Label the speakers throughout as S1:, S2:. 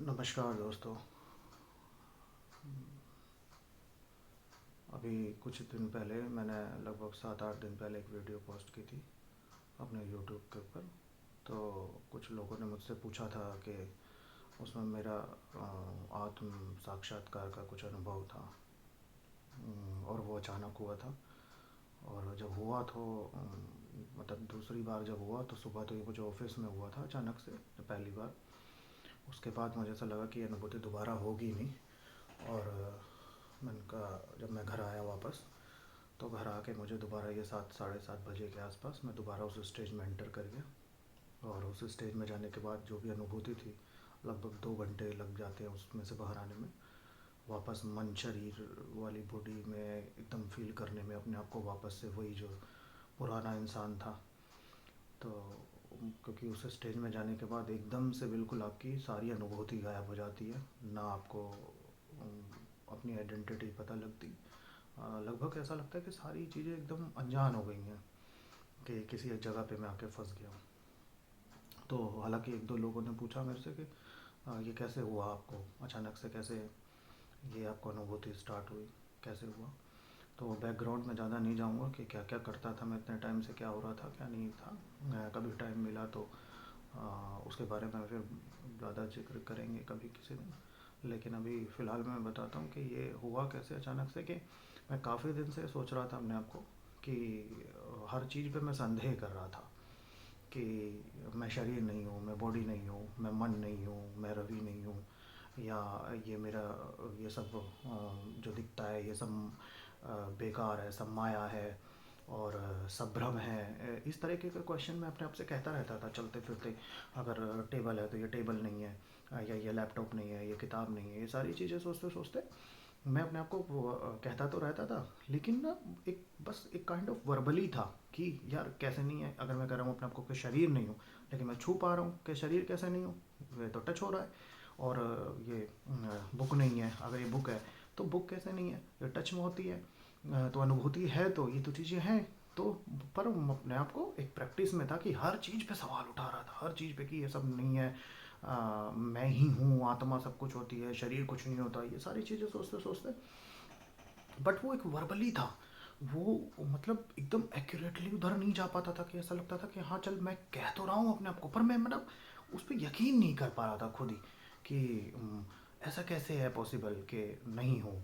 S1: नमस्कार दोस्तों। अभी कुछ दिन पहले मैंने लगभग 7-8 दिन पहले एक वीडियो पोस्ट की थी अपने यूट्यूब के ऊपर। तो कुछ लोगों ने मुझसे पूछा था कि उसमें मेरा आत्म साक्षात्कार का कुछ अनुभव था। और वो अचानक हुआ था। और जब हुआ तो मतलब दूसरी बार जब हुआ तो सुबह तो ये मुझे ऑफिस में हुआ था अचानक से, जब पहली बार। उसके बाद मुझे ऐसा लगा कि ये अनुभूति दोबारा होगी नहीं। और मैंने कहा, जब मैं घर आया वापस, तो घर आके मुझे दोबारा ये 7 साढ़े 7 बजे के आसपास मैं दोबारा उस स्टेज में एंटर कर गया। और उस स्टेज में जाने के बाद जो भी अनुभूति थी, लगभग 2 घंटे लग जाते हैं उसमें से बाहर आने में। वापस मन शरीर वाली बॉडी में एकदम फील करने में अपने आप को वापस से वही जो पुराना इंसान था। तो क्योंकि उस स्टेज में जाने के बाद एकदम से बिल्कुल आपकी सारी अनुभूति गायब हो जाती है, ना आपको अपनी आइडेंटिटी पता लगती। लगभग ऐसा लगता है कि सारी चीज़ें एकदम अनजान हो गई हैं, कि किसी एक जगह पे मैं आके फंस गया हूँ। तो हालांकि एक दो लोगों ने पूछा मेरे से कि ये कैसे हुआ आपको, अचानक से कैसे ये आपको अनुभूति स्टार्ट हुई, कैसे हुआ। तो बैकग्राउंड में ज़्यादा नहीं जाऊँगा कि क्या क्या करता था मैं इतने टाइम से, क्या हो रहा था क्या नहीं था। कभी टाइम मिला तो उसके बारे में फिर ज़्यादा जिक्र करेंगे कभी किसी दिन। लेकिन अभी फ़िलहाल मैं बताता हूँ कि ये हुआ कैसे अचानक से। कि मैं काफ़ी दिन से सोच रहा था अपने आप को कि हर चीज़ पे मैं संदेह कर रहा था कि मैं शरीर नहीं हूँ, मैं बॉडी नहीं हूँ, मैं मन नहीं हूँ, मैं रवि नहीं हूँ, या ये मेरा ये सब जो दिखता है ये सब बेकार है, सब माया है और सब भ्रम है। इस तरीके का क्वेश्चन मैं अपने आप से कहता रहता था चलते फिरते। अगर टेबल है तो ये टेबल नहीं है, या ये लैपटॉप नहीं है, ये किताब नहीं है, ये सारी चीज़ें सोचते सोचते मैं अपने आप को कहता तो रहता था। लेकिन ना एक बस एक काइंड ऑफ वर्बली था कि यार कैसे नहीं है। अगर मैं कह रहा हूँ अपने आप को कि शरीर नहीं हूँ, लेकिन मैं छू पा रहा हूँ कि शरीर कैसे नहीं हूँ, वे तो टच हो रहा है। और ये बुक नहीं है, अगर ये बुक है तो बुक कैसे नहीं है, ये टच में होती है। तो अनुभूति है तो ये तो चीज़ें हैं। तो पर अपने आप को एक प्रैक्टिस में था कि हर चीज़ पे सवाल उठा रहा था, हर चीज़ पे कि ये सब नहीं है। मैं ही हूँ, आत्मा सब कुछ होती है, शरीर कुछ नहीं होता, ये सारी चीज़ें सोचते सोचते। बट वो एक वर्बली था। वो मतलब एकदम एक्यूरेटली उधर नहीं जा पाता था, कि ऐसा लगता था कि हाँ चल मैं कह तो रहा हूँ अपने आप को, पर मैं मतलब उस पर यकीन नहीं कर पा रहा था खुद ही कि ऐसा कैसे है पॉसिबल कि नहीं हो।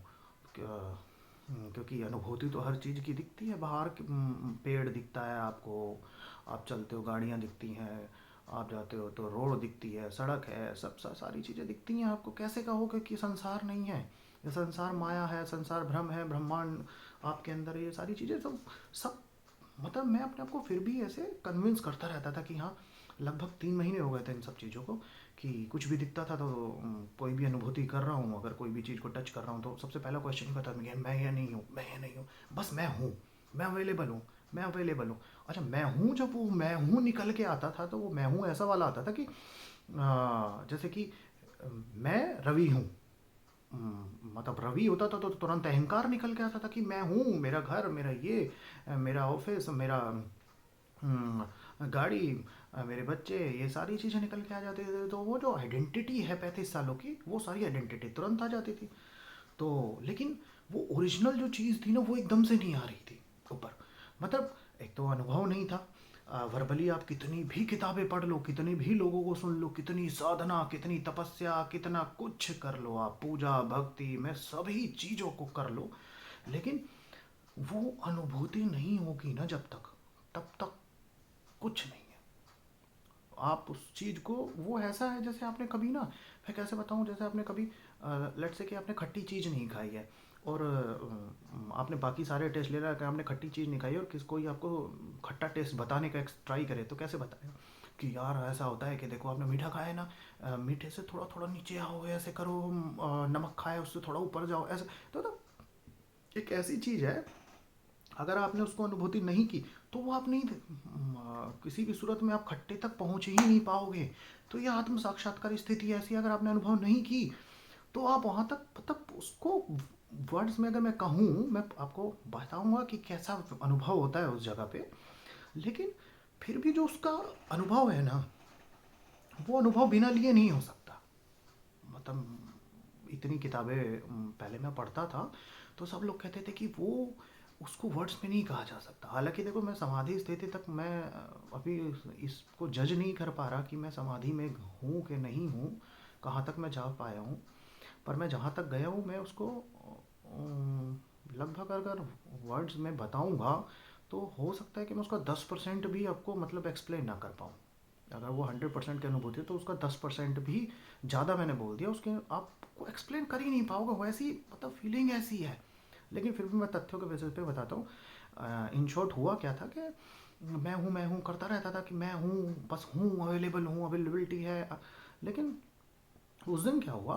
S1: क्योंकि अनुभूति तो हर चीज़ की दिखती है बाहर। पेड़ दिखता है आपको, आप चलते हो गाड़ियाँ दिखती हैं, आप जाते हो तो रोड दिखती है, सड़क है, सब सारी चीज़ें दिखती हैं आपको। कैसे कहोगे कि संसार नहीं है, ये संसार माया है, संसार भ्रम है, ब्रह्मांड आपके अंदर है, ये सारी चीज़ें सब सब मतलब मैं अपने आप को फिर भी ऐसे कन्विंस करता रहता था कि हाँ। लगभग 3 महीने हो गए थे इन सब चीज़ों को, कि कुछ भी दिखता था तो कोई भी अनुभूति कर रहा हूँ, अगर कोई भी चीज़ को टच कर रहा हूँ तो सबसे पहला क्वेश्चन ही पता है मैं ये नहीं हूँ, मैं ये नहीं हूँ, बस मैं हूँ, मैं अवेलेबल हूँ, मैं अवेलेबल हूँ। अच्छा मैं हूँ, जब वो मैं हूँ निकल के आता था तो वो मैं हूँ ऐसा वाला आता था कि जैसे कि मैं रवि हूँ। मतलब रवि होता था तो तुरंत अहंकार निकल के आता था कि मैं हूँ, मेरा घर, मेरा ये, मेरा ऑफिस, मेरा गाड़ी, मेरे बच्चे, ये सारी चीज़ें निकल के आ जाती थी। तो वो जो आइडेंटिटी है 35 सालों की, वो सारी आइडेंटिटी तुरंत आ जाती थी। तो लेकिन वो ओरिजिनल जो चीज़ थी ना, वो एकदम से नहीं आ रही थी ऊपर। मतलब एक तो अनुभव नहीं था। वर्बली आप कितनी भी किताबें पढ़ लो, कितनी भी लोगों को सुन लो, कितनी साधना, कितनी तपस्या, कितना कुछ कर लो, आप पूजा भक्ति में सभी चीज़ों को कर लो, लेकिन वो अनुभूति नहीं होगी ना जब तक, तब तक कुछ नहीं है। आप उस चीज़ को, वो ऐसा है जैसे आपने कभी ना, मैं कैसे बताऊँ, जैसे आपने कभी लेट से कि आपने खट्टी चीज़ नहीं खाई है, और आपने बाकी सारे टेस्ट ले रहा है कि आपने खट्टी चीज़ नहीं खाई, और किस कोई आपको खट्टा टेस्ट बताने का ट्राई करे तो कैसे बताएगा कि यार ऐसा होता है कि देखो आपने मीठा खाया है ना, मीठे से थोड़ा थोड़ा नीचे आओ, ऐसे करो, नमक खाया उससे थोड़ा ऊपर जाओ, ऐसे। तो एक ऐसी चीज़ है, अगर आपने उसको अनुभूति नहीं की तो वो आप नहीं, किसी भी सूरत में आप खट्टे तक पहुंच ही नहीं पाओगे। तो ये आत्म साक्षात्कार स्थिति ऐसी है, अगर आपने अनुभव नहीं की तो आप वहाँ तक, मतलब उसको वर्ड्स में अगर मैं कहूँ, मैं आपको बताऊंगा कि कैसा अनुभव होता है उस जगह पे। लेकिन फिर भी जो उसका अनुभव है ना, वो अनुभव बिना लिए नहीं हो सकता। मतलब इतनी किताबें पहले मैं पढ़ता था, तो सब लोग कहते थे कि वो उसको वर्ड्स में नहीं कहा जा सकता। हालाँकि देखो, मैं समाधि स्थिति तक मैं अभी इसको जज नहीं कर पा रहा कि मैं समाधि में हूँ कि नहीं हूँ, कहाँ तक मैं जा पाया हूँ। पर मैं जहाँ तक गया हूँ, मैं उसको लगभग अगर वर्ड्स में बताऊँगा तो हो सकता है कि मैं उसका 10% भी आपको मतलब एक्सप्लेन ना कर पाऊँ। अगर वो 100% की अनुभूति है तो उसका 10% भी ज़्यादा मैंने बोल दिया, उसके आपको एक्सप्लेन कर ही नहीं पाओगे, वैसी मतलब फीलिंग ऐसी है। लेकिन फिर भी मैं तथ्यों के बेसिस पे बताता हूँ। इन शॉर्ट हुआ क्या था कि मैं हूँ करता रहता था कि मैं हूँ, बस हूँ, अवेलेबल हूँ, अवेलेबिलिटी है। लेकिन उस दिन क्या हुआ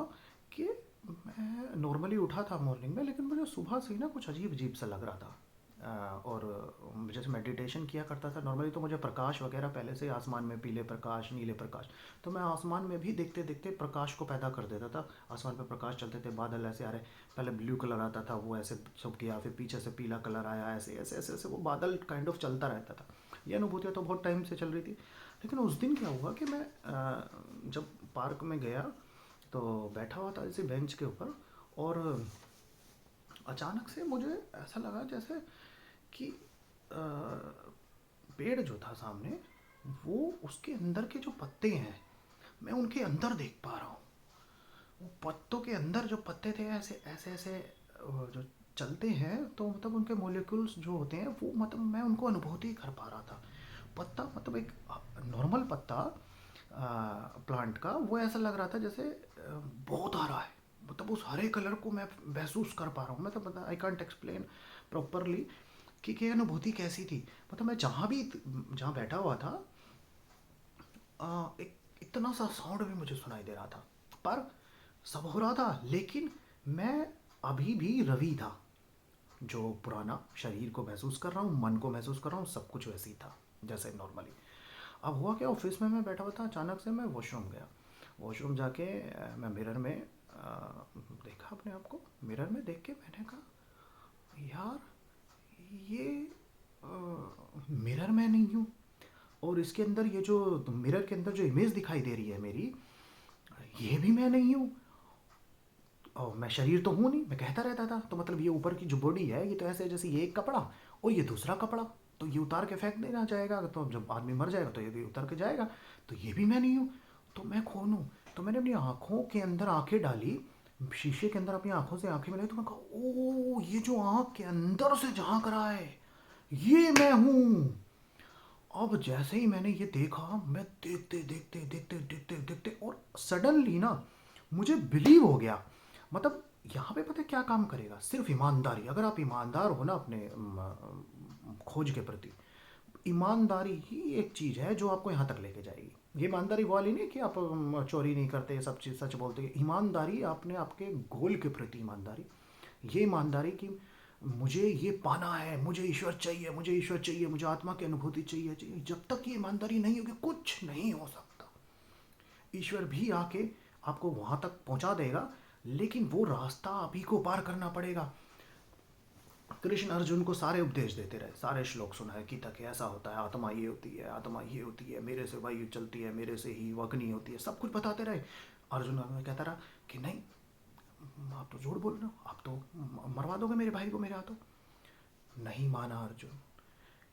S1: कि मैं नॉर्मली उठा था मॉर्निंग में, लेकिन मुझे सुबह से ही ना कुछ अजीब अजीब सा लग रहा था। और जैसे मेडिटेशन किया करता था नॉर्मली, तो मुझे प्रकाश वगैरह पहले से आसमान में पीले प्रकाश, नीले प्रकाश, तो मैं आसमान में भी देखते देखते प्रकाश को पैदा कर देता था। आसमान पे प्रकाश चलते थे, बादल ऐसे आ रहे, पहले ब्लू कलर आता था, वो ऐसे सब किया, फिर पीछे से पीला कलर आया, ऐसे ऐसे ऐसे ऐसे वो बादल काइंड ऑफ चलता रहता था। ये अनुभूतियाँ तो बहुत टाइम से चल रही थी। लेकिन उस दिन क्या हुआ कि मैं जब पार्क में गया तो बैठा हुआ था इसी बेंच के ऊपर, और अचानक से मुझे ऐसा लगा जैसे कि अ, पेड़ जो था सामने, वो उसके अंदर के जो पत्ते हैं, मैं उनके अंदर देख पा रहा हूँ। वो पत्तों के अंदर जो पत्ते थे ऐसे ऐसे ऐसे जो चलते हैं, तो मतलब उनके मॉलिक्यूल्स जो होते हैं वो मतलब मैं उनको अनुभूति कर पा रहा था। पत्ता मतलब एक नॉर्मल पत्ता प्लांट का, वो ऐसा लग रहा था जैसे बहुत हरा है, मतलब उस हरे कलर को मैं महसूस कर पा रहा हूँ। मतलब आई कांट एक्सप्लेन प्रॉपरली कि ये अनुभूति कैसी थी। मतलब मैं जहाँ बैठा हुआ था, एक इतना सा साउंड भी मुझे सुनाई दे रहा था, पर सब हो रहा था, लेकिन मैं अभी भी रवि था, जो पुराना शरीर को महसूस कर रहा हूँ, मन को महसूस कर रहा हूँ, सब कुछ वैसे ही था जैसे नॉर्मली। अब हुआ क्या, ऑफिस में मैं बैठा हुआ था, अचानक से मैं वॉशरूम गया। वॉशरूम जाके मैं मिरर में देखा अपने आप को। मिरर में देख के मैंने कहा, यार ये मिरर मैं नहीं हूँ, और इसके अंदर ये जो मिरर के अंदर जो इमेज दिखाई दे रही है मेरी, ये भी मैं नहीं हूँ। और मैं शरीर तो हूँ नहीं, मैं कहता रहता था, तो मतलब ये ऊपर की जो बॉडी है ये तो ऐसे है जैसे ये एक कपड़ा और ये दूसरा कपड़ा, तो ये उतार के फेंक देना जाएगा, तो जब आदमी मर जाएगा तो ये भी उतर के जाएगा, तो ये भी मैं नहीं हूँ। तो मैं कौन हूँ? तो मैंने अपनी आँखों के अंदर आँखें डाली, शीशे के अंदर अपनी आँखों से आँखें मिलाई, तो मैं कहा, ओ ये जो आँख के अंदर से झांक रहा है, ये मैं हूँ। अब जैसे ही मैंने ये देखा, मैं देखते देखते देखते देखते देखते और सडनली ना मुझे बिलीव हो गया। मतलब यहाँ पे पता है क्या काम करेगा? सिर्फ ईमानदारी। अगर आप ईमानदार हो ना अपने खोज के प्रति, ईमानदारी ही एक चीज़ है जो आपको यहाँ तक लेके जाएगी। ये ईमानदारी वो वाली नहीं कि आप चोरी नहीं करते, सब चीज़ सच बोलते हैं। ईमानदारी आपने आपके गोल के प्रति ईमानदारी, ये ईमानदारी कि मुझे ये पाना है, मुझे ईश्वर चाहिए, मुझे ईश्वर चाहिए, मुझे आत्मा की अनुभूति चाहिए। जब तक ये ईमानदारी नहीं होगी कुछ नहीं हो सकता। ईश्वर भी आके आपको वहाँ तक पहुँचा देगा, लेकिन वो रास्ता अभी को पार करना पड़ेगा। कृष्ण अर्जुन को सारे उपदेश देते रहे, सारे श्लोक सुनाए कि तक ऐसा होता है, आत्मा ये होती है, आत्मा ये होती है, मेरे से वायु चलती है, मेरे से ही अग्नि होती है, सब कुछ बताते रहे। अर्जुन कहता रहा कि नहीं, आप तो झूठ बोल रहे हो, आप तो मरवा दोगे मेरे भाई को मेरे हाथों। नहीं माना अर्जुन,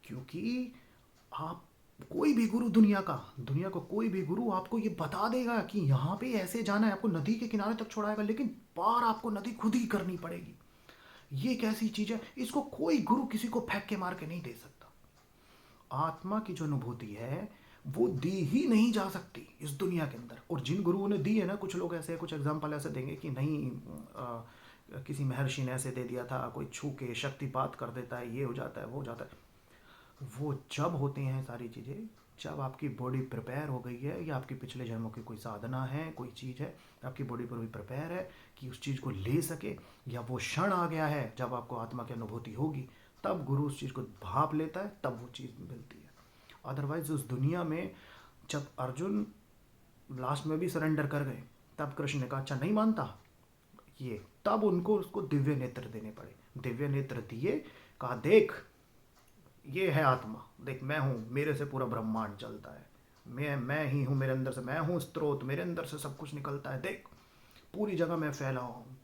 S1: क्योंकि आप कोई भी गुरु दुनिया को कोई भी गुरु आपको ये बता देगा कि यहाँ पे ऐसे जाना है, आपको नदी के किनारे तक छोड़ाएगा, लेकिन पार आपको नदी खुद ही करनी पड़ेगी। ये कैसी चीज़ है, इसको कोई गुरु किसी को फेंक के मार के नहीं दे सकता। आत्मा की जो अनुभूति है वो दी ही नहीं जा सकती इस दुनिया के अंदर। और जिन गुरुओं ने दी है ना, कुछ लोग ऐसे, कुछ एग्जाम्पल ऐसे देंगे कि नहीं, किसी महर्षि ने ऐसे दे दिया था, कोई छू के शक्तिपात कर देता है, ये हो जाता है, वो हो जाता है। वो जब होते हैं सारी चीज़ें, जब आपकी बॉडी प्रिपेयर हो गई है, या आपके पिछले जन्मों की कोई साधना है, कोई चीज़ है, आपकी बॉडी पर भी प्रिपेयर है कि उस चीज़ को ले सके, या वो क्षण आ गया है जब आपको आत्मा की अनुभूति होगी, तब गुरु उस चीज़ को भाप लेता है, तब वो चीज़ मिलती है। अदरवाइज उस दुनिया में, जब अर्जुन लास्ट में भी सरेंडर कर गए, तब कृष्ण ने कहा अच्छा नहीं मानता ये, तब उनको उसको दिव्य नेत्र देने पड़े। दिव्य नेत्र दिए, कहा देख ये है आत्मा, देख मैं हूँ, मेरे से पूरा ब्रह्मांड चलता है, मैं ही हूँ, मेरे अंदर से मैं हूँ स्रोत, मेरे अंदर से सब कुछ निकलता है, देख पूरी जगह मैं फैला हुआ हूँ,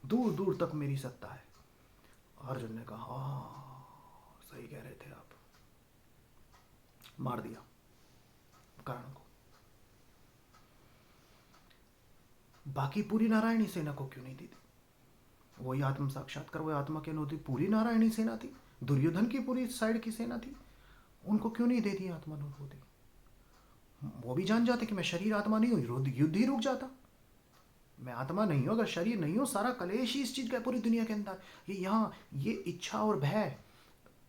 S1: दूर दूर तक मेरी सत्ता है। अर्जुन ने कहा हाँ सही कह रहे थे आप। मार दिया कर्ण को। बाकी पूरी नारायणी सेना को क्यों नहीं दी थी? वही आत्म साक्षात्कार, वही आत्मा की अनुभूति, पूरी नारायणी सेना थी, दुर्योधन की पूरी साइड की सेना थी, उनको क्यों नहीं दे दी आत्मानुभूति? वो भी जान जाते कि मैं शरीर आत्मा नहीं हूँ, युद्ध ही रुक जाता। मैं आत्मा नहीं हूँ, अगर शरीर नहीं हूँ, सारा कलेश ही इस चीज़ का है पूरी दुनिया के अंदर। ये यहाँ ये इच्छा और भय,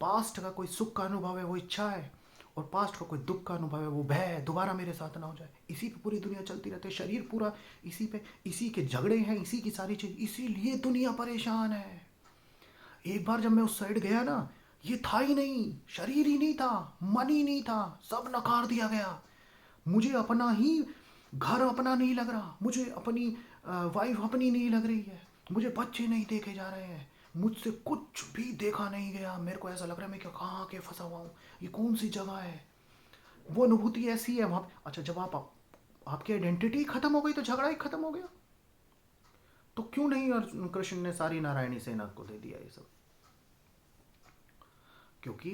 S1: पास्ट का कोई सुख का अनुभव है वो इच्छा है, और पास्ट का कोई दुख का अनुभव है वो भय है, दोबारा मेरे साथ ना हो जाए। इसी पे पूरी दुनिया चलती रहती है, शरीर पूरा इसी पे, इसी के झगड़े हैं, इसी की सारी चीज़, इसीलिए दुनिया परेशान है। एक बार जब मैं उस साइड गया ना, ये था ही नहीं, शरीर ही नहीं था, मन ही नहीं था, सब नकार दिया गया। मुझे अपना ही घर अपना नहीं लग रहा, मुझे अपनी वाइफ अपनी नहीं लग रही है, मुझे बच्चे नहीं देखे जा रहे हैं, मुझसे कुछ भी देखा नहीं गया। मेरे को ऐसा लग रहा है मैं क्या कहाँ के फंसा हुआ हूँ, ये कौन सी जगह है। वो अनुभूति ऐसी है वहाँ। अच्छा, जब आपकी आइडेंटिटी खत्म हो गई तो झगड़ा ही खत्म हो गया। तो क्यों नहीं कृष्ण ने सारी नारायणी सेना को दे दिया ये सब? क्योंकि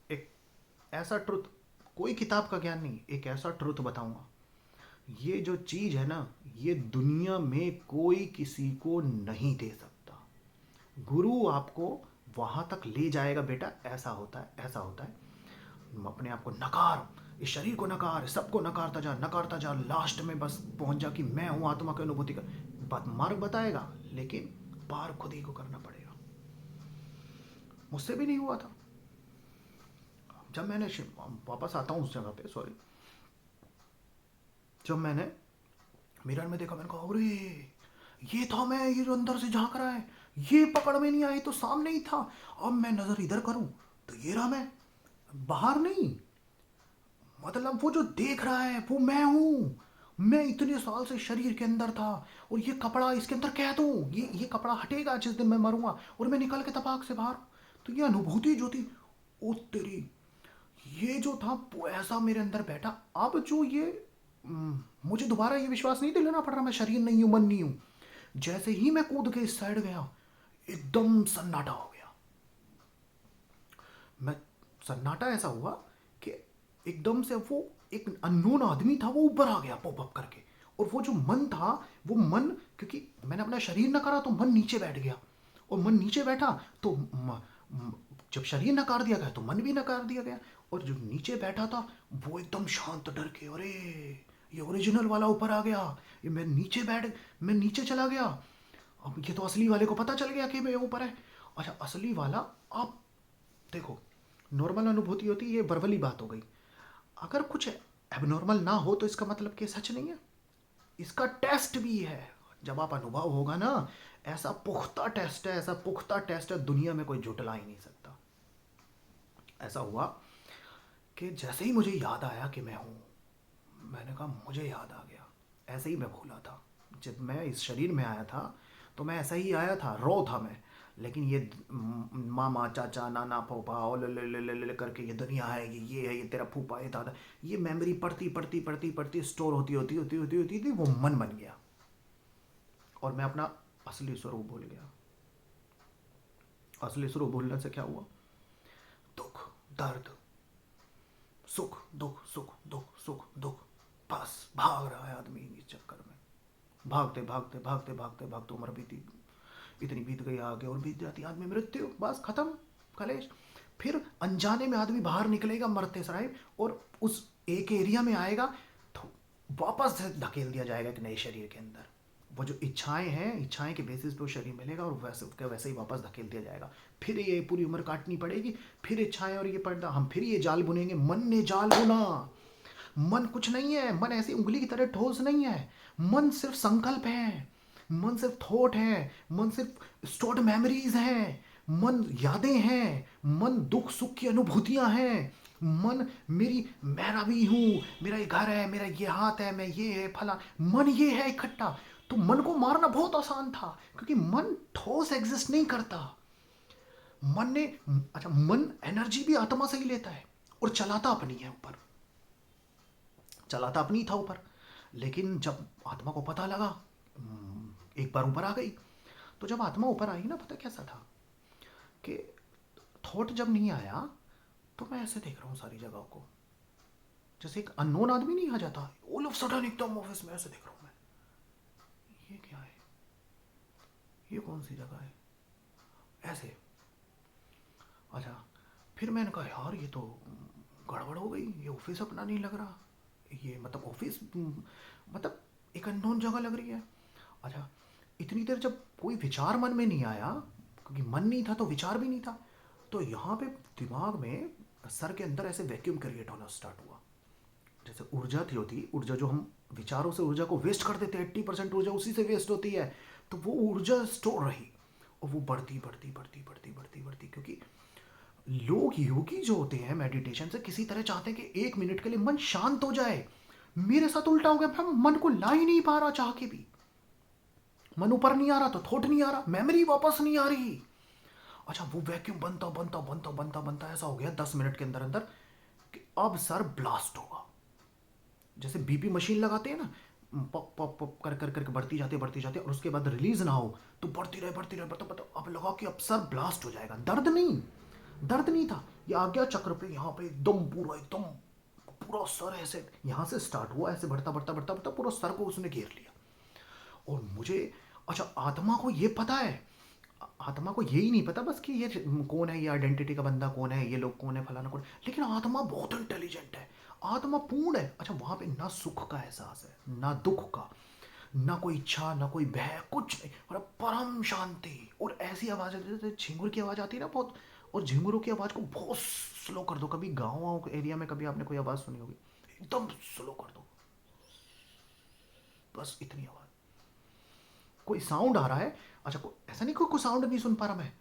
S1: एक ऐसा ट्रुथ, कोई किताब का ज्ञान नहीं, एक ऐसा ट्रुथ बताऊंगा, ये जो चीज़ है ना, ये दुनिया में कोई किसी को नहीं दे सकता। गुरु आपको वहाँ तक ले जाएगा, बेटा ऐसा होता है, ऐसा होता है। अपने आप को नकार, इस शरीर को नकार, सबको नकारता जा, लास्ट में बस पहुँच जा कि मैं हूँ आत्मा की अनुभूति का। मार्ग बताएगा, लेकिन पार खुद ही को करना पड़ेगा। मुझसे भी नहीं हुआ था। जब मैंने वापस आता हूँ उस जगह पे, सॉरी, जब मैंने मिरर में देखा, मैंने कहा अरे ये था मैं, ये जो अंदर से झांक रहा है, ये पकड़ में नहीं आई तो सामने ही था। अब मैं नजर इधर करूं तो ये रहा मैं, बाहर नहीं। मतलब वो जो देख रहा है वो मैं हूं। मैं इतने साल से शरीर के अंदर था, और ये कपड़ा इसके अंदर कह दूं, ये कपड़ा हटेगा जिस दिन मैं मरूंगा, और मैं निकल के तपाक से बाहर। तो ये अनुभूति जो थी, ओ तेरी, ये जो था वो ऐसा मेरे अंदर बैठा। अब जो ये मुझे दोबारा ये विश्वास नहीं दिलाना पड़ रहा मैं शरीर नहीं हूं, मन नहीं हूं। जैसे ही मैं कूद के इस साइड गया, एकदम सन्नाटा हो गया। मैं सन्नाटा ऐसा हुआ कि एकदम से वो एक अननोन आदमी था, वो ऊपर आ गया पॉपअप करके। और वो जो मन था, वो मन, क्योंकि मैंने अपना शरीर नकारा तो मन नीचे बैठ गया, और मन नीचे बैठा तो जब शरीर नकार दिया गया तो मन भी नकार दिया गया। और जो नीचे बैठा था वो एकदम शांत, डर के, अरे ये ओरिजिनल वाला ऊपर आ गया, ये मैं नीचे चला गया। अब ये तो असली वाले को पता चल गया कि मैं ऊपर है। अच्छा, असली वाला, आप देखो, नॉर्मल अनुभूति होती है, ये वर्बली बात हो गई। अगर कुछ एबनॉर्मल ना हो तो इसका मतलब कि सच नहीं है, इसका टेस्ट भी है। जब आप अनुभव होगा ना, ऐसा पुख्ता टेस्ट है, ऐसा पुख्ता टेस्ट है, दुनिया में कोई जुटला ही नहीं सकता। ऐसा हुआ कि जैसे ही मुझे याद आया कि मैं हूँ, मैंने कहा मुझे याद आ गया। ऐसे ही मैं भूला था, जब मैं इस शरीर में आया था तो मैं ऐसा ही आया था, रो था मैं। लेकिन ये मामा, चाचा, नाना, फूफा और ले करके ये दुनिया है, ये है, ये तेरा फूफा, ये दादा, ये मेमोरी पढ़ती स्टोर होती थी, वो मन बन गया, और मैं अपना असली स्वरूप भूल गया। असली स्वरूप भूलने से क्या हुआ? दुख, दर्द, सुख, दुख, सुख, दुख, सुख, दुख, बस भाग रहा है आदमी इस चक्कर में। भागते उम्र बीती, इतनी बीत गई आगे, और बीत जाती आदमी मृत्यु, बस खत्म कलेश। फिर अनजाने में आदमी बाहर निकलेगा मरते सराय, और उस एक एरिया में आएगा तो वापस धकेल दिया जाएगा एक नए शरीर के अंदर। वो जो इच्छाएं हैं, इच्छाएं के बेसिस पे वो शरीर मिलेगा, और वैसे ही वापस धकेल दिया जाएगा। फिर ये पूरी उम्र काटनी पड़ेगी, फिर इच्छाएं और ये पर्दा, हम फिर ये जाल बुनेंगे। मन ने जाल बुना। मन कुछ नहीं है, मन ऐसी उंगली की तरह ठोस नहीं है। मन सिर्फ संकल्प है, मन सिर्फ थॉट है, मन सिर्फ स्टोर्ड मेमोरीज हैं, मन यादें हैं, मन दुख सुख की अनुभूतियां हैं। मन मेरा भी हूँ, मेरा ये घर है, मेरा ये हाथ है, मैं ये है फला, मन ये है इकट्ठा। तो मन को मारना बहुत आसान था, क्योंकि मन ठोस एग्जिस्ट नहीं करता। मन ने, अच्छा, मन एनर्जी भी आत्मा से ही लेता है, और चलाता अपनी है ऊपर, चलाता अपनी था ऊपर। लेकिन जब आत्मा को पता लगा एक बार ऊपर आ गई। तो जब आत्मा ऊपर आई ना, पता कैसा था कि थॉट जब नहीं आया तो मैं ऐसे देख रहा हूँ सारी जगह को, जैसे एक अननोन आदमी नहीं आ जाता ऑल ऑफ सडन एकदम ऑफिस में, ऐसे देख रहा हूँ मैं, ये क्या है, ये कौन सी जगह है, ऐसे। अच्छा, फिर मैंने कहा यार ये तो गड़बड़ हो गई, ये ऑफिस अपना नहीं लग रहा, ये मतलब ऑफिस मतलब एक अननोन जगह लग रही है। अच्छा, इतनी देर जब कोई विचार मन में नहीं आया, क्योंकि मन नहीं था तो विचार भी नहीं था, तो यहाँ पे दिमाग में, सर के अंदर ऐसे वैक्यूम क्रिएट होना स्टार्ट हुआ। जैसे ऊर्जा थी होती, ऊर्जा जो हम विचारों से ऊर्जा को वेस्ट कर देते हैं, 80% ऊर्जा उसी से वेस्ट होती है, तो वो ऊर्जा स्टोर रही और वो बढ़ती बढ़ती बढ़ती बढ़ती बढ़ती बढ़ती, क्योंकि लोग योगी जो होते हैं मेडिटेशन से किसी तरह चाहते हैं कि 1 मिनट के लिए मन शांत हो जाए। मेरे साथ उल्टा हो गया, मैं मन को ला ही नहीं पा रहा, चाह के भी मन ऊपर नहीं आ रहा, तो थॉट नहीं आ रहा, मेमोरी वापस नहीं आ रही। अच्छा, वो वैक्यूम बनता बनता बनता बनता बनता ऐसा हो गया 10 मिनट के अंदर अंदर कि अब सर ब्लास्ट होगा। जैसे बीपी मशीन लगाते हैं ना, पप पप पप कर कर करके बढ़ती जाती है, और उसके बाद रिलीज ना हो तो बढ़ती रहे बढ़ता बढ़ता, अब लगा कि अब सर ब्लास्ट हो जाएगा। दर्द नहीं था, ये आ गया चक्र पे, यहाँ पे एकदम पूरा एकदम पूरा सर ऐसे यहाँ से स्टार्ट हुआ, ऐसे बढ़ता बढ़ता बढ़ता बढ़ता पूरा सर को उसने घेर लिया। और मुझे, अच्छा आत्मा को ये पता है, आत्मा को यही नहीं पता बस कि ये कौन है, ये आइडेंटिटी का बंदा कौन है, ये लोग कौन है, फलाना कौन है, लेकिन आत्मा बहुत इंटेलिजेंट है, आत्मा पूर्ण है। अच्छा, वहां पे ना सुख का एहसास है, ना दुख का, ना कोई इच्छा, ना कोई भय, कुछ नहीं, और परम शांति। और ऐसी आवाज है जैसे झिंगुर की आवाज आती है ना बहुत, और झिंगुरों की आवाज को बहुत स्लो कर दो, कभी गाँव एरिया में कभी आपने कोई आवाज सुनी होगी, एकदम स्लो कर दो, बस इतनी आवाज, कोई साउंड आ रहा है। अच्छा, ऐसा नहीं कोई साउंड नहीं सुन पा रहा मैं,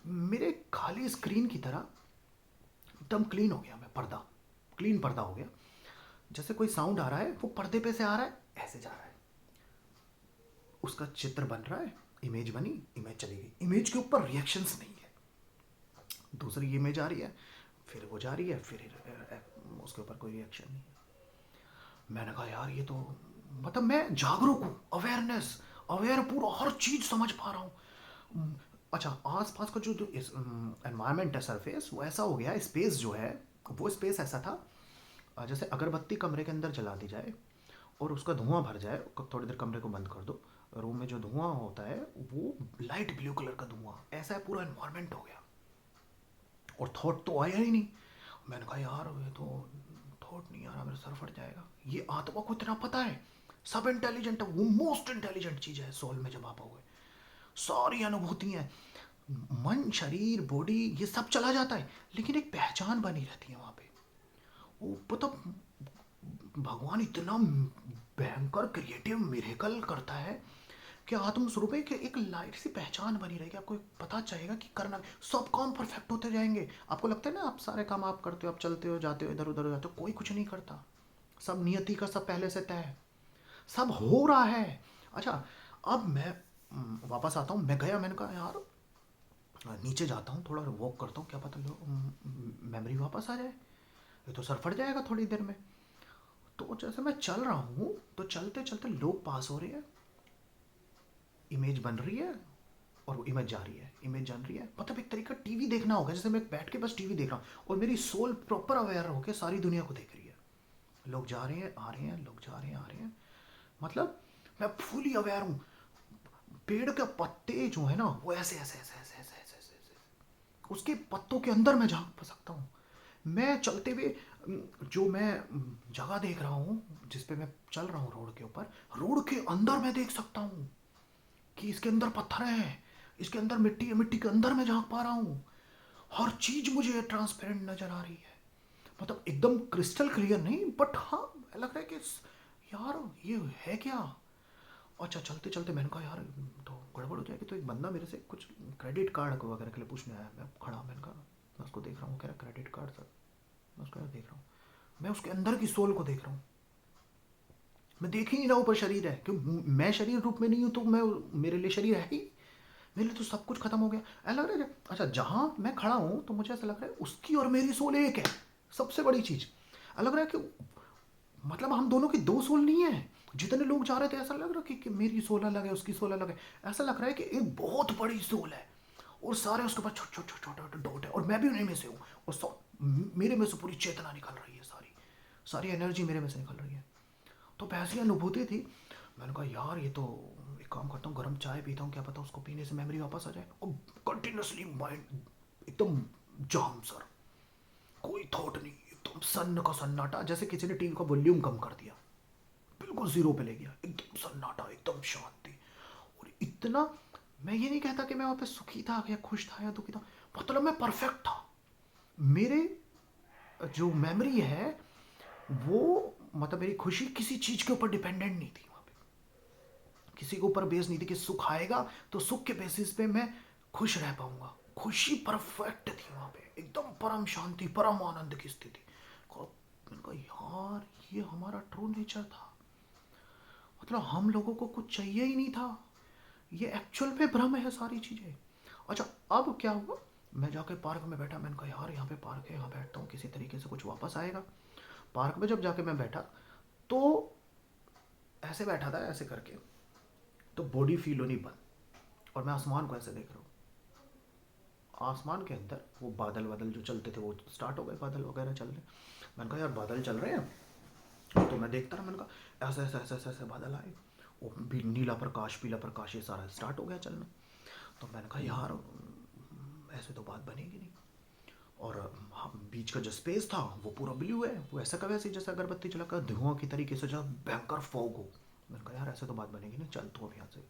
S1: मेरे खाली स्क्रीन की तरह एकदम क्लीन हो गया, मैं पर्दा, क्लीन पर्दा हो गया। जैसे कोई साउंड आ रहा है वो पर्दे पे से आ रहा है, ऐसे जा रहा है, उसका चित्र बन रहा है, इमेज बनी, इमेज चली गई, इमेज के ऊपर रिएक्शंस नहीं है, दूसरी इमेज आ रही है, फिर वो जा रही है, फिर उसके ऊपर कोई रिएक्शन नहीं है। मैंने कहा यार ये तो मतलब मैं जागरूक हूँ, अवेयरनेस, अवेयर पूरा, हर चीज़ समझ पा रहा हूँ। अच्छा, आस पास का जो जो एनवायरनमेंट है, सरफेस, वो ऐसा हो गया, स्पेस जो है वो स्पेस ऐसा था, जैसे अगरबत्ती कमरे के अंदर जला दी जाए और उसका धुआं भर जाए, थोड़ी देर कमरे को बंद कर दो, रूम में जो धुआं होता है वो लाइट ब्लू कलर का धुआं, ऐसा है पूरा एनवायरनमेंट हो गया। और थॉट तो आया ही नहीं। मैंने कहा यार ये तो थॉट नहीं आ रहा, मेरा सर फट जाएगा। ये आत्मा को इतना पता है, सब इंटेलिजेंट है, वो मोस्ट इंटेलिजेंट चीज़ है सोल में। जब आप आओगे सारी अनुभूतियाँ, मन, शरीर, बॉडी, ये सब चला जाता है, लेकिन एक पहचान बनी रहती है वहाँ पे। वो पता, भगवान इतना भयंकर क्रिएटिव मिरेकल करता है कि आत्मस्वरूप है कि एक लाइट सी पहचान बनी रहेगी, आपको पता चलेगा कि करना, सब काम परफेक्ट होते जाएंगे। आपको लगता है ना आप सारे काम आप करते हो, आप चलते हो, जाते हो, इधर उधर जाते हो, कोई कुछ नहीं करता, सब नियति का सब पहले से तय है, सब हो रहा है। अच्छा, अब मैं वापस आता हूँ, मैं गया, मैंने कहा यार नीचे जाता हूँ, थोड़ा वॉक करता हूँ, क्या पता मेमोरी वापस आ जाए, ये तो सर फट जाएगा थोड़ी देर में। तो जैसे मैं चल रहा हूँ तो चलते चलते लोग पास हो रहे हैं, इमेज बन रही है और इमेज जा रही है, इमेज जान रही है, मतलब एक तरीका टीवी देखना होगा, जैसे मैं बैठ के बस टीवी देख रहा हूँ और मेरी सोल प्रॉपर अवेयर होकर सारी दुनिया को देख रही है, लोग जा रहे हैं आ रहे हैं, लोग जा रहे हैं आ रहे हैं, मतलब मैं फुली अवेयर हूँ। पेड़ के पत्ते जो है ना वो ऐसे ऐसे ऐसे ऐसे ऐसे ऐसे ऐसे ऐसे, उसके पत्तों के अंदर मैं झांक सकता हूँ। मैं चलते हुए जो मैं जगह देख रहा हूँ जिस पे मैं चल रहा हूँ, रोड के ऊपर, रोड के अंदर मैं देख सकता हूँ कि इसके अंदर पत्थर है, इसके अंदर मिट्टी है, मिट्टी के अंदर मैं झांक पा रहा हूँ, हर चीज मुझे ट्रांसपेरेंट नजर आ रही है, मतलब एकदम क्रिस्टल क्लियर नहीं, बट हाँ लग रहा है कि यार ये है क्या। अच्छा, चलते चलते मैंने कहा यार तो गड़बड़ हो जाएगी, तो एक बंदा मेरे से कुछ क्रेडिट कार्ड को वगैरह के लिए पूछने आया, मैं खड़ा, मैंने कहा, मैं उसको देख रहा हूँ, कह रहा क्रेडिट कार्ड सर, मैं उसको देख रहा हूँ, मैं उसके अंदर की सोल को देख रहा हूँ, मैं देख ही नहीं रहा ऊपर शरीर है, क्यों मैं शरीर रूप में नहीं हूँ, तो मैं, मेरे लिए शरीर है ही, मेरे लिए तो सब कुछ खत्म हो गया, ऐसा लग रहा है। अच्छा, जहाँ मैं खड़ा हूँ तो मुझे ऐसा लग रहा है उसकी और मेरी सोल एक है, सबसे बड़ी चीज़ लग रहा है कि मतलब हम दोनों की दो सोल नहीं है, जितने लोग जा रहे थे ऐसा लग रहा कि मेरी 16 लगे, उसकी 16 लगे। ऐसा लग रहा है कि एक बहुत बड़ी सोल है और सारे उसके पास छोटे छोटे छोटे छोटे डॉट है, और मैं भी उन्हीं में से हूँ। और मेरे में से पूरी चेतना निकल रही है, सारी सारी एनर्जी मेरे में से निकल रही है। तो ऐसी अनुभूति थी। मैंने कहा यार ये तो, एक काम करता हूँ, गर्म चाय पीता हूँ, क्या पता उसको पीने से मेमोरी वापस आ जाए। और कंटिन्यूसली माइंड एकदम जाम सर, कोई थॉट नहीं, एकदम सन्न का सन्नाटा, जैसे किसी ने टीवी का वॉल्यूम कम कर दिया, बिल्कुल जीरो पे ले गया, एकदम सन्नाटा, एकदम शांति। और इतना, मैं ये नहीं कहता कि मैं वहाँ पे सुखी था या खुश था या दुखी था, मतलब मैं परफेक्ट था। मेरे जो मेमोरी है वो, मतलब मेरी खुशी किसी चीज़ के ऊपर डिपेंडेंट नहीं थी वहाँ पे, किसी के ऊपर बेस नहीं थी कि सुख आएगा तो सुख के बेसिस पे मैं खुश रह पाऊंगा। खुशी परफेक्ट थी वहाँ पे, एकदम परम शांति, परम आनंद की स्थिति। मैंने कहा यार ये हमारा ट्रू नेचर था, मतलब हम लोगों को कुछ चाहिए ही नहीं था, ये एक्चुअल में भ्रम है सारी चीज़ें। अच्छा, अब क्या हुआ, मैं जाके पार्क में बैठा, मैंने कहा यार यहाँ पे पार्क है, यहाँ बैठता हूँ, किसी तरीके से कुछ वापस आएगा। पार्क में जब जाके मैं बैठा तो ऐसे बैठा था ऐसे करके, तो बॉडी फील होनी बंद, और मैं आसमान को ऐसे देख रहा हूँ। आसमान के अंदर वो बादल वादल जो चलते थे वो स्टार्ट हो गए, बादल वगैरह चल रहे। मैंने कहा यार बादल चल रहे हैं, तो मैं देखता रहा। मैंने कहा ऐसे ऐसे ऐसे ऐसे ऐसे बादल आए, वो भी नीला प्रकाश पीला प्रकाश ये सारा स्टार्ट हो गया चलना। तो मैंने कहा यार ऐसे तो बात बनेगी नहीं। और बीच का जो स्पेस था वो पूरा ब्लू है, वो ऐसा का वैसे जैसे अगरबत्ती जलाकर धुआं की तरीके से, जहाँ भयंकर फॉग हो। मैंने कहा यार ऐसे तो बात बनेगी नहीं, चल तू अब यहाँ से।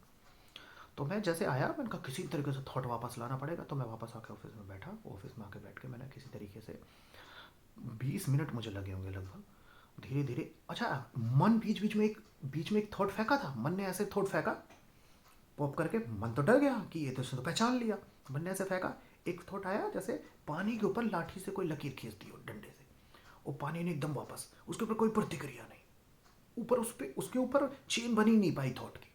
S1: तो मैं जैसे आया, मैंने कहा किसी तरीके से थॉट वापस लाना पड़ेगा, तो मैं वापस आके ऑफिस में बैठा। ऑफिस में आके बैठ के मैंने किसी तरीके से 20 मिनट मुझे लगे होंगे लगभग, धीरे धीरे। अच्छा, मन बीच में एक थॉट फेंका था, मन ने ऐसे थॉट फेंका पॉप करके, मन तो डर गया कि ये तो इसने तो पहचान लिया। मन ने ऐसे फेंका, एक थॉट आया जैसे पानी के ऊपर लाठी से कोई लकीर खींच दी हो डंडे से, और पानी ने एकदम वापस, उसके ऊपर कोई प्रतिक्रिया नहीं, ऊपर उस पे उसके ऊपर चेन बनी नहीं पाई थॉट की।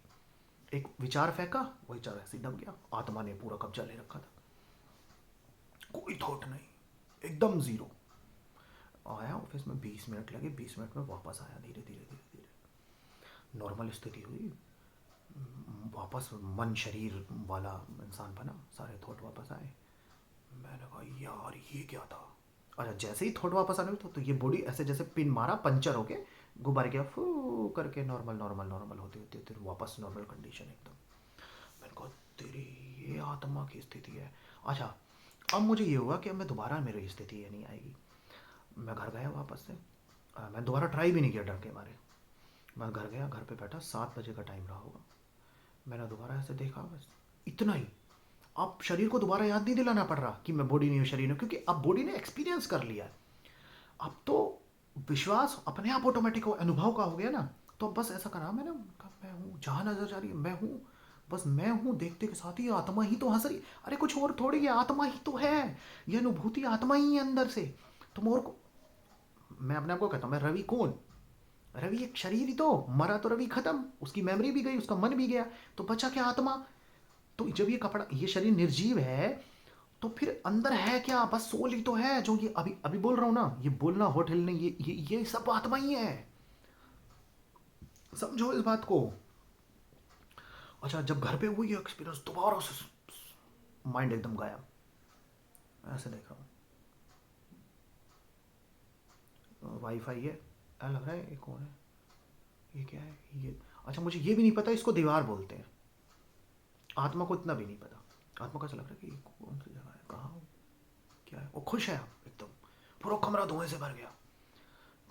S1: एक विचार फेंका, वो विचार ऐसे दब गया, आत्मा ने पूरा कब्जा ले रखा था, कोई थॉट नहीं, एकदम जीरो। आया ऑफिस में, 20 मिनट लगे, 20 मिनट में वापस आया, धीरे धीरे धीरे धीरे नॉर्मल स्थिति हुई, वापस मन शरीर वाला इंसान बना, सारे थॉट वापस आए। मैंने कहा यार ये क्या था। अच्छा, जैसे ही थॉट वापस आने तो ये बॉडी ऐसे जैसे पिन मारा, पंचर हो गया, गुब्बारे गया फू करके, नॉर्मल नॉर्मल नॉर्मल होते होते फिर वापस नॉर्मल कंडीशन एकदम। मैंने कहा तेरी ये आत्मा की स्थिति है। अच्छा, अब मुझे ये हुआ कि अब मैं दोबारा मेरी स्थिति ये नहीं आएगी। मैं घर गया वापस से, मैं दोबारा ट्राई भी नहीं किया डर के मारे। मैं घर गया, घर पे बैठा, 7 बजे का टाइम रहा होगा। मैंने दोबारा ऐसे देखा, बस इतना ही। अब शरीर को दोबारा याद नहीं दिलाना पड़ रहा कि मैं बॉडी नहीं हूँ, शरीर हूँ, क्योंकि अब बॉडी ने एक्सपीरियंस कर लिया है। अब तो विश्वास अपने आप ऑटोमेटिक अनुभव का हो गया ना। तो अब बस ऐसा करा मैंने, कहा मैं हूँ, जहाँ नजर जा रही है मैं हूँ, बस मैं हूँ। देखते के साथ ही आत्मा ही तो हंस रही, अरे कुछ और थोड़ी है, आत्मा ही तो है, ये अनुभूति आत्मा ही है अंदर से। तुम और को, मैं अपने आप को कहता हूँ मैं रवि कौन, रवि एक शरीर ही तो, मरा तो रवि खत्म, उसकी मेमोरी भी गई, उसका मन भी गया, तो बचा क्या, आत्मा। तो जब ये कपड़ा, ये शरीर निर्जीव है, तो फिर अंदर है क्या, बस सोल ही तो है, जो ये अभी अभी बोल रहा हूँ ना, ये बोलना होठ हिलने, ये सब आत्मा ही है, समझो इस बात को। अच्छा, जब घर पे हुई एक्सपीरियंस, दोबारा से माइंड एकदम गायब, ऐसे देख रहा हूँ, वाईफाई है, लग रहा है ये कौन है, ये क्या है ये। अच्छा, मुझे ये भी नहीं पता इसको दीवार बोलते हैं, आत्मा को इतना भी नहीं पता। आत्मा का ऐसा लग रहा है कि ये कौन सी जगह है, कहाँ हूँ, क्या है। वो खुश है अब एकदम, पूरा कमरा धुएं से भर गया,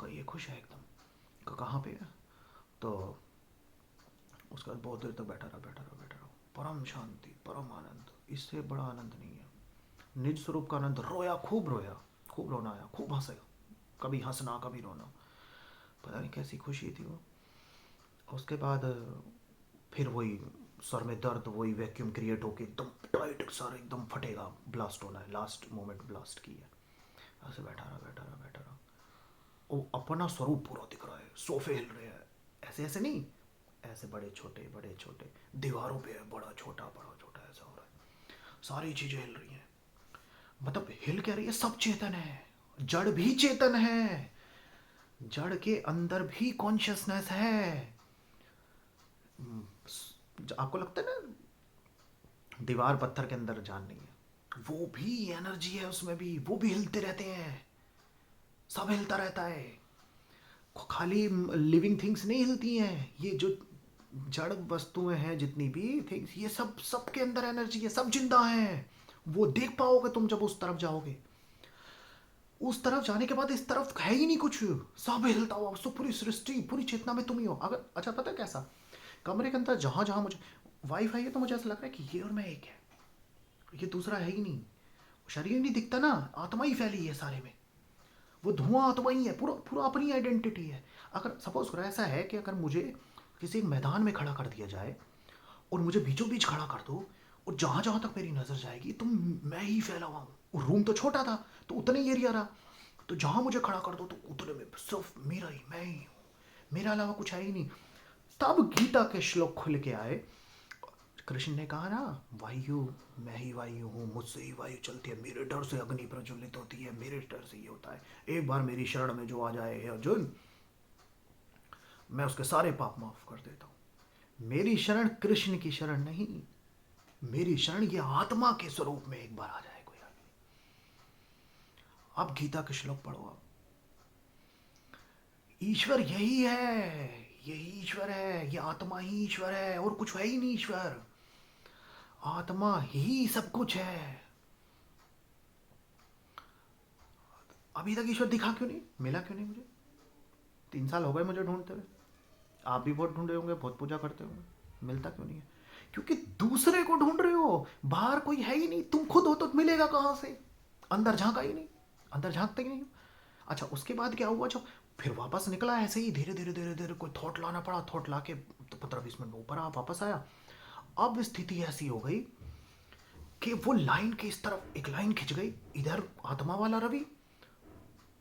S1: कहीं ये खुश है एकदम, कहाँ पे है। तो उसके बाद बहुत देर तक बैठा रहा, बैठा रहा, बैठा रहा, परम शांति, परम आनंद, इससे बड़ा आनंद नहीं है। निज स्वरूप का आनंद, रोया, खूब रोना आया, खूब हंसे, कभी हंसना कभी रोना, पता नहीं कैसी खुशी थी वो। उसके बाद फिर वही सर में दर्द, वही वैक्यूम क्रिएट होके एकदम टाइट, सर एकदम फटेगा, ब्लास्ट होना है, लास्ट मोमेंट ब्लास्ट की है। ऐसे बैठा रहा, बैठा रहा, बैठा रहा, वो अपना स्वरूप पूरा दिख रहा है, सोफे हिल रहे हैं, ऐसे ऐसे नहीं, ऐसे बड़े छोटे बड़े छोटे, दीवारों पे है बड़ा छोटा ऐसा हो रहा है, सारी चीजें हिल रही हैं। मतलब हिल क्या रही है, सब चेतन है, जड़ भी चेतन है, जड़ के अंदर भी कॉन्शियसनेस है, आपको लगता है ना दीवार पत्थर के अंदर जान नहीं है, वो भी एनर्जी है उसमें भी, वो भी हिलते रहते हैं, सब हिलता रहता है। खाली लिविंग थिंग्स नहीं हिलती हैं, ये जो जड़ वस्तुएं हैं जितनी भी थिंग्स, ये सब सबके अंदर एनर्जी है, सब जिंदा हैं। वो देख पाओगे तुम जब उस तरफ जाओगे। उस तरफ जाने के बाद इस तरफ है ही नहीं कुछ, सब हिलता हुआ, तो पूरी सृष्टि पूरी चेतना में तुम ही हो। अगर अच्छा पता है कैसा, कमरे के अंदर जहाँ जहाँ मुझे वाईफाई है तो मुझे ऐसा लग रहा है कि ये और मैं एक है, ये दूसरा है ही नहीं। शरीर नहीं दिखता ना, आत्मा ही फैली है सारे में, वो धुआं आत्मा ही है, पूरा पूरा अपनी आइडेंटिटी है। अगर सपोज करो ऐसा है कि अगर मुझे किसी एक मैदान में खड़ा कर दिया जाए और मुझे बीचों बीच खड़ा कर दो, और जहाँ जहाँ तक मेरी नज़र जाएगी तो मैं ही फैला हुआ हूँ। रूम तो छोटा था तो उतना ही एरिया रहा, तो जहाँ मुझे खड़ा कर दो तो उतने में सिर्फ मेरा ही, मैं ही हूँ, मेरा अलावा कुछ है ही नहीं। तब गीता के श्लोक खुल के आए। कृष्ण ने कहा ना, वायु, मैं ही वायु हूँ, मुझसे ही वायु चलती है, मेरे डर से अग्नि प्रज्वलित होती है, मेरे डर से ये होता है। एक बार मेरी शरण में जो आ जाए हे अर्जुन, मैं उसके सारे पाप माफ कर देता हूँ। मेरी शरण कृष्ण की शरण नहीं, मेरी शरण ये आत्मा के स्वरूप में एक बार आ जाए कोई आदमी। अब गीता के श्लोक पढ़ो आप। ईश्वर यही है, यही ईश्वर है, ये आत्मा ही ईश्वर है, और कुछ है ही नहीं ईश्वर, आत्मा ही सब कुछ है। अभी तक ईश्वर दिखा क्यों नहीं, मिला क्यों नहीं मुझे? 3 साल हो गए मुझे ढूंढते हुए, आप भी बहुत ढूंढे होंगे, बहुत पूजा करते होंगे, मिलता क्यों नहीं है? क्योंकि दूसरे को ढूंढ रहे हो, बाहर कोई है ही नहीं, तुम खुद हो तो मिलेगा कहाँ से? अंदर झांका ही नहीं, अंदर झांकते ही नहीं हो। अच्छा उसके बाद क्या हुआ, जब फिर वापस निकला ऐसे ही धीरे धीरे धीरे धीरे, कोई थॉट लाना पड़ा, थॉट ला के तो 15-20 मिनट में ऊपर आ वापस आया। अब स्थिति ऐसी हो गई कि वो लाइन के इस तरफ एक लाइन खिंच गई, इधर आत्मा वाला रवि,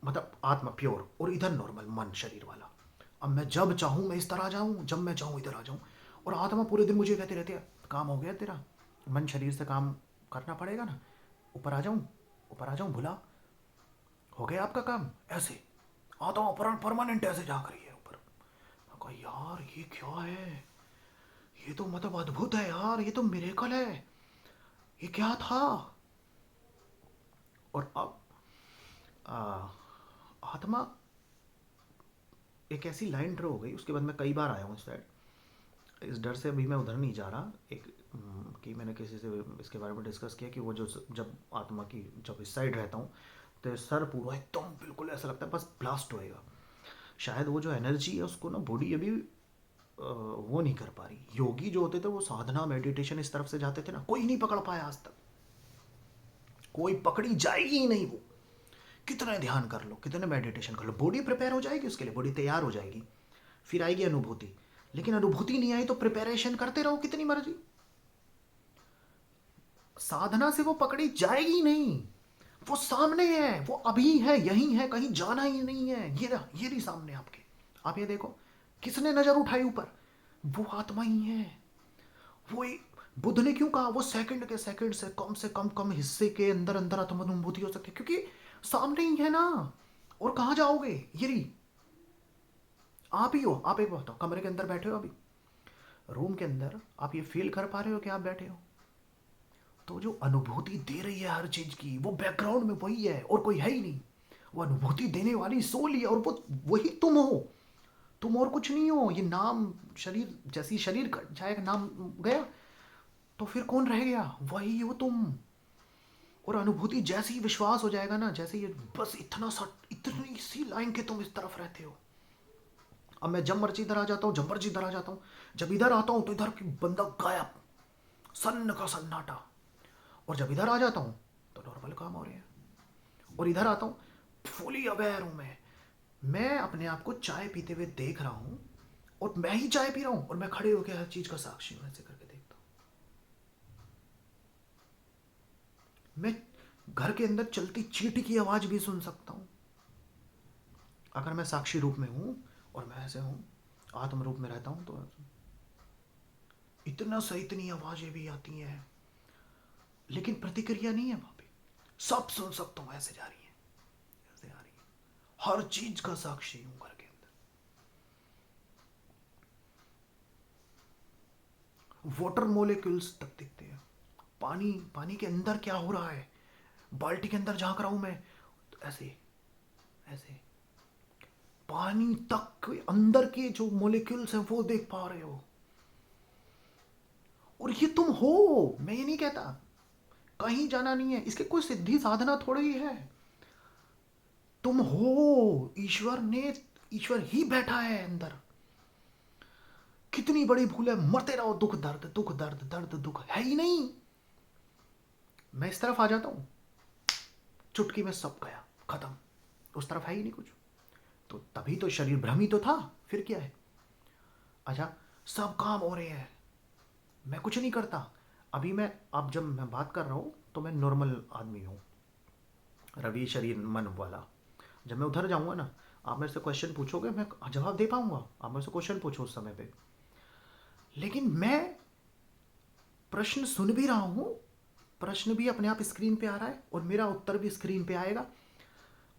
S1: मतलब आत्मा प्योर, और इधर नॉर्मल मन शरीर वाला। अब मैं जब चाहूँ मैं इस तरह आ जाऊँ, जब मैं चाहूँ इधर आ जाऊँ। और आत्मा पूरे दिन मुझे कहती रहती है, काम हो गया तेरा, मन शरीर से काम करना पड़ेगा ना, ऊपर आ जाऊँ, ऊपर आ जाऊँ, भुला, हो गया आपका काम। ऐसे आत्मा परमानेंट ऐसे जा रही है ऊपर। मैं कहा यार ये क्या है, ये तो मतलब अद्भुत है यार, ये तो मिरेकल है, ये क्या था। और अब आ, आत्मा एक ऐसी लाइन ड्रॉ हो गई, उसके बाद मैं कई बार आया हूँ इस साइड, इस डर से अभी मैं उधर नहीं जा रहा। एक कि मैंने किसी से इसके बारे में डिस्कस किया कि वो जो जब आत्मा की जब इस साइड रहता हूँ तो सर पूरा एकदम बिल्कुल ऐसा लगता है बस ब्लास्ट होएगा। शायद वो जो एनर्जी है उसको ना बॉडी अभी वो नहीं कर पा रही। योगी जो होते थे वो साधना मेडिटेशन इस तरफ से जाते थे ना, कोई नहीं पकड़ पाया आज तक, कोई पकड़ी जाएगी ही नहीं वो। कितना ध्यान कर लो, कितने मेडिटेशन कर लो, बॉडी प्रिपेयर हो जाएगी उसके लिए, बॉडी तैयार हो जाएगी, फिर आएगी अनुभूति। लेकिन अनुभूति नहीं आई तो प्रिपरेशन करते रहो कितनी मर्जी, साधना से वो पकड़ी जाएगी नहीं। वो सामने है, वो अभी है, यही है, कहीं जाना ही नहीं है, ये रही सामने आपके। आप ये देखो, किसने नजर उठाई ऊपर, वो आत्मा ही है। वो बुद्ध ने क्यों कहा वो सेकंड के सेकंड से कम कम हिस्से के अंदर अंदर आत्मानुभूति हो सकती है, क्योंकि सामने ही है ना। और कहाँ जाओगे, ये रही, आप ही हो। आप एक बात बताओ, कमरे के अंदर बैठे हो अभी, रूम के अंदर, आप ये फील कर पा रहे हो कि आप बैठे हो? तो जो अनुभूति दे रही है हर चीज की, वो बैकग्राउंड में वही है और कोई है ही नहीं। वो अनुभूति देने वाली सोल ही है, और वो वही तुम हो, तुम और कुछ नहीं हो। ये नाम शरीर, जैसी शरीर का जाएगा, नाम गया, तो फिर कौन रह गया? वही हो तुम। और अनुभूति जैसे ही विश्वास हो जाएगा ना, जैसे ये बस इतना सा, इतनी सी लाइन के तुम इस तरफ रहते हो। अब मैं जब मर्जी इधर आ जाता हूँ, जब मर्जी इधर आ जाता हूँ, जब इधर आता हूँ तो इधर की बंदा गायब, सन्न का सन्नाटा। और जब इधर आ जाता हूँ तो नॉर्मल काम हो रहे हैं। और इधर आता हूँ, फुली अवेयर हूँ मैं अपने आप को चाय पीते हुए देख रहा हूँ, और मैं ही चाय पी रहा हूँ, और मैं खड़े होकर हर चीज का साक्षी हूँ, ऐसे करके देखता हूँ। मैं घर के अंदर चलती चींटी की आवाज भी सुन सकता हूँ अगर मैं साक्षी रूप में हूँ, और मैं ऐसे हूँ, आत्म रूप में रहता हूँ तो इतना सही, इतनी आवाजें भी आती हैं, लेकिन प्रतिक्रिया नहीं है वहां पे। सब सुन सकता हूँ, ऐसे जा रही है, ऐसे आ रही है, हर चीज का साक्षी हूँ घर के अंदर। वाटर मोलिक्यूल्स तक दिखते हैं। पानी पानी के अंदर क्या हो रहा है, बाल्टी के अंदर झांक रहा हूं मैं, तो ऐसे ऐसे पानी तक के अंदर के जो मोलिक्यूल्स हैं वो देख पा रहे हो। और ये तुम हो, मैं ये नहीं कहता, कहीं जाना नहीं है, इसके कोई सिद्धि साधना थोड़ी ही है। तुम हो, ईश्वर ही बैठा है अंदर। कितनी बड़ी भूल है, मरते रहो, दुख दर्द दुख दर्द दर्द दुख है ही नहीं। मैं इस तरफ आ जाता हूं, चुटकी में सब गया, खत्म, उस तरफ है ही नहीं कुछ। तो तभी तो शरीर भ्रम ही तो था, फिर क्या है। अच्छा, सब काम हो रहे हैं, मैं कुछ नहीं करता। अभी अब जब मैं बात कर रहा हूं तो मैं नॉर्मल आदमी हूं, रवि शरीर मन वाला। जब मैं उधर जाऊंगा ना, आप मेरे से क्वेश्चन पूछोगे, मैं जवाब दे पाऊंगा। आप मेरे से क्वेश्चन पूछो उस समय पे, लेकिन मैं प्रश्न सुन भी रहा हूं, प्रश्न भी अपने आप स्क्रीन पे आ रहा है और मेरा उत्तर भी स्क्रीन पे आएगा,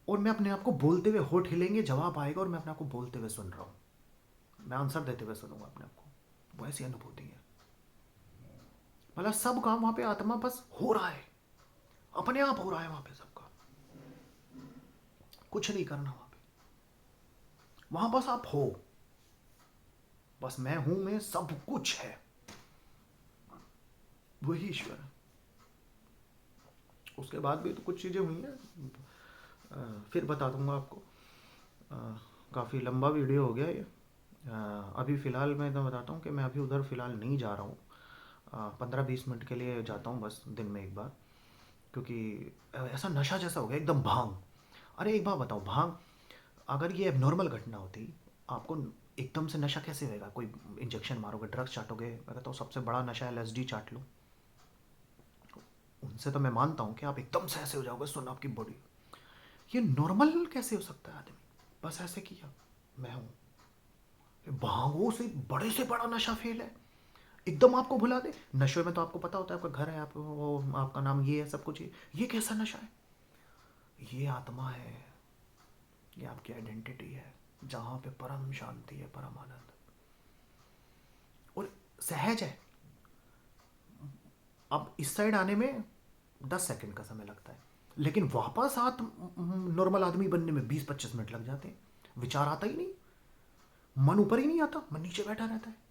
S1: और मैं अपने आप को बोलते हुए, होठ हिलेंगे, जवाब आएगा और मैं अपने आप को बोलते हुए सुन रहा हूँ, मैं आंसर देते हुए सुनूंगा अपने आप को। वो ऐसी अनुभूति है। मतलब सब काम वहां पे आत्मा बस हो रहा है, अपने आप हो रहा है वहां पे सबका, कुछ नहीं करना वहां पे। वहां बस आप हो, बस मैं हूं, मैं सब कुछ है, वही ईश्वर है। उसके बाद भी तो कुछ चीजें हुई हैं, फिर बता दूंगा आपको। काफ़ी लंबा वीडियो हो गया ये। अभी फ़िलहाल मैं तो बताता हूँ कि मैं अभी उधर फ़िलहाल नहीं जा रहा हूँ। 15-20 मिनट के लिए जाता हूँ बस, दिन में एक बार, क्योंकि ऐसा नशा जैसा हो गया एकदम, भांग। अरे एक बात बताओ, भांग अगर ये एबनॉर्मल घटना होती, आपको एकदम से नशा कैसे होएगा? कोई इंजेक्शन मारोगे, ड्रग्स चाटोगे, मैं कहता हूँ सबसे बड़ा नशा LSD चाट लो, उनसे तो मैं मानता हूँ कि आप एकदम से ऐसे हो जाओगे, सुन आपकी बॉडी। ये नॉर्मल कैसे हो सकता है? आदमी बस ऐसे किया, मैं हूँ। भांगों से बड़ा नशा फेल है, एकदम आपको भुला दे। नशे में तो आपको पता होता है, आपका घर है, आप वो आपका नाम ये है, सब कुछ ये कैसा नशा है? ये आत्मा है, ये आपकी आइडेंटिटी है, जहाँ पे परम शांति है, परम आनंद, और सहज है। अब इस साइड आने में 10 सेकंड का समय लगता है, लेकिन वापस नॉर्मल आदमी बनने में 20-25 मिनट लग जाते हैं। विचार आता ही नहीं, मन ऊपर ही नहीं आता, मन नीचे बैठा रहता है।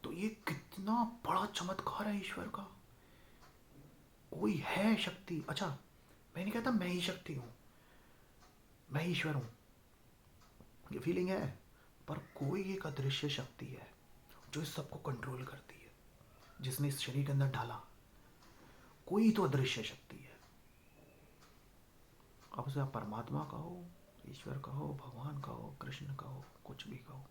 S1: तो ये कितना बड़ा चमत्कार है ईश्वर का। कोई है शक्ति। अच्छा, मैं नहीं कहता मैं ही शक्ति हूं, मैं ही ईश्वर हूं, ये फीलिंग है, पर कोई एक अदृश्य शक्ति है जो इस सबको कंट्रोल करती है, जिसने इस शरीर के अंदर डाला। कोई तो अदृश्य शक्ति है। अब उसे आप परमात्मा कहो, ईश्वर कहो, भगवान कहो, कृष्ण कहो, कुछ भी कहो,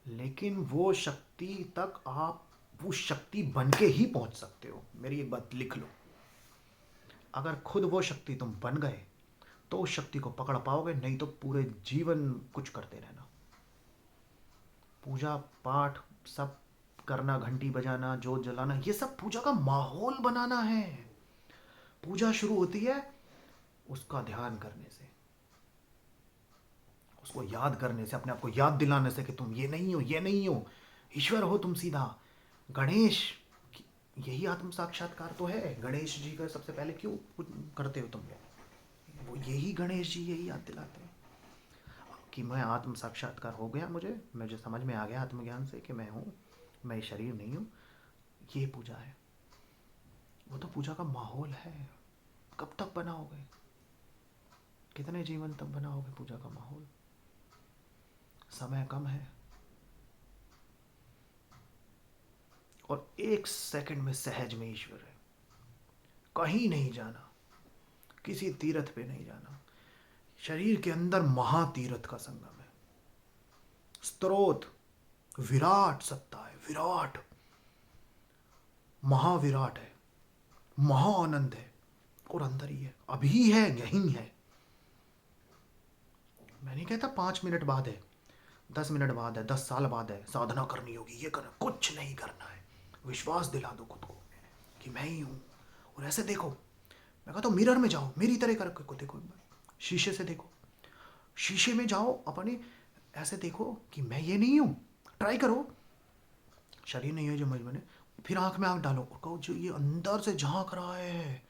S1: लेकिन वो शक्ति तक आप उस शक्ति बन के ही पहुंच सकते हो। मेरी एक बात लिख लो, अगर खुद वो शक्ति तुम बन गए तो उस शक्ति को पकड़ पाओगे, नहीं तो पूरे जीवन कुछ करते रहना। पूजा पाठ सब करना, घंटी बजाना, जोत जलाना, ये सब पूजा का माहौल बनाना है। पूजा शुरू होती है उसका ध्यान करने से, उसको याद करने से, अपने आप को याद दिलाने से कि तुम ये नहीं हो, ये नहीं हो, ईश्वर हो तुम सीधा। गणेश, यही आत्म साक्षात्कार तो है। गणेश जी का सबसे पहले क्यों करते हो तुम लोग? वो यही गणेश जी यही याद दिलाते हैं कि मैं आत्म साक्षात्कार हो गया, मुझे समझ में आ गया आत्मज्ञान से कि मैं हूँ, मैं शरीर नहीं हूँ। ये पूजा है, वो तो पूजा का माहौल है। कब तक बनाओगे? कितने जीवन तक बनाओगे पूजा का माहौल? समय कम है, और 1 सेकंड में सहज में ईश्वर है। कहीं नहीं जाना, किसी तीर्थ पे नहीं जाना, शरीर के अंदर महातीर्थ का संगम है। स्त्रोत विराट सत्ता है, विराट महाविराट है, महाआनंद है, और अंदर ही है, अभी है, यही है। मैं नहीं कहता 5 मिनट बाद है, 10 मिनट बाद है, 10 साल बाद है, साधना करनी होगी, ये करना, कुछ नहीं करना है। विश्वास दिला दो खुद को कि मैं ही हूं। और ऐसे देखो, मैं कहता हूँ मिरर में जाओ, मेरी तरह करके देखो, एक बार शीशे से देखो, शीशे में जाओ, अपने ऐसे देखो कि मैं ये नहीं हूं। ट्राई करो, शरीर नहीं है जो मुझ में। फिर आंख में आंख डालो और कहो जो ये अंदर से झांक रहा है,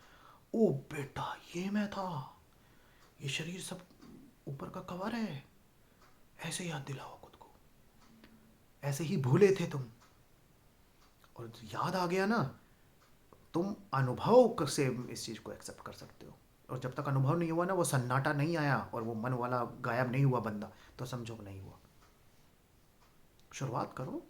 S1: ओ बेटा ये मैं था, ये शरीर सब ऊपर का कवर है। ऐसे याद दिलाओ खुद को, ऐसे ही भूले थे तुम और याद आ गया ना, तुम अनुभव से इस चीज़ को एक्सेप्ट कर सकते हो। और जब तक अनुभव नहीं हुआ ना, वो सन्नाटा नहीं आया और वो मन वाला गायब नहीं हुआ बंदा, तो समझो नहीं हुआ। शुरुआत करो,